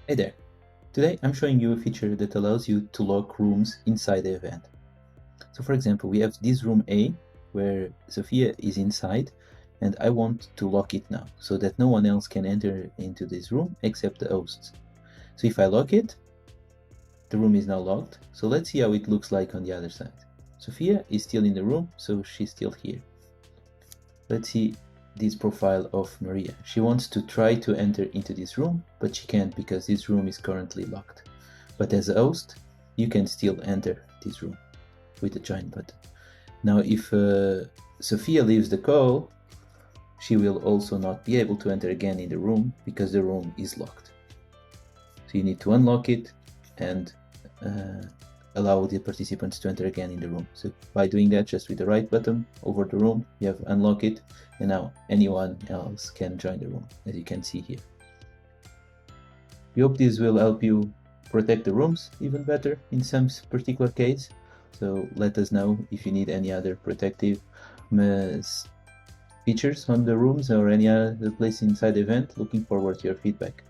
Hey there! Today I'm showing you a feature that allows you to lock rooms inside the event. So for example, we have this room A where Sophia is inside and I want to lock it now so that no one else can enter into this room except the hosts. So if I lock it, the room is now locked. So let's see how it looks like on the other side. Sophia is still in the room, so she's still here. Let's see this profile of Maria. She wants to try to enter into this room, but she can't because this room is currently locked. But as a host, you can still enter this room with the join button. Now if Sophia leaves the call, she will also not be able to enter again in the room because the room is locked. So you need to unlock it and allow the participants to enter again in the room. So by doing that, just with the right button over the room, you have unlock it, and now anyone else can join the room, as you can see here. We hope this will help you protect the rooms even better in some particular case. So let us know if you need any other protective features on the rooms or any other place inside the event. Looking forward to your feedback.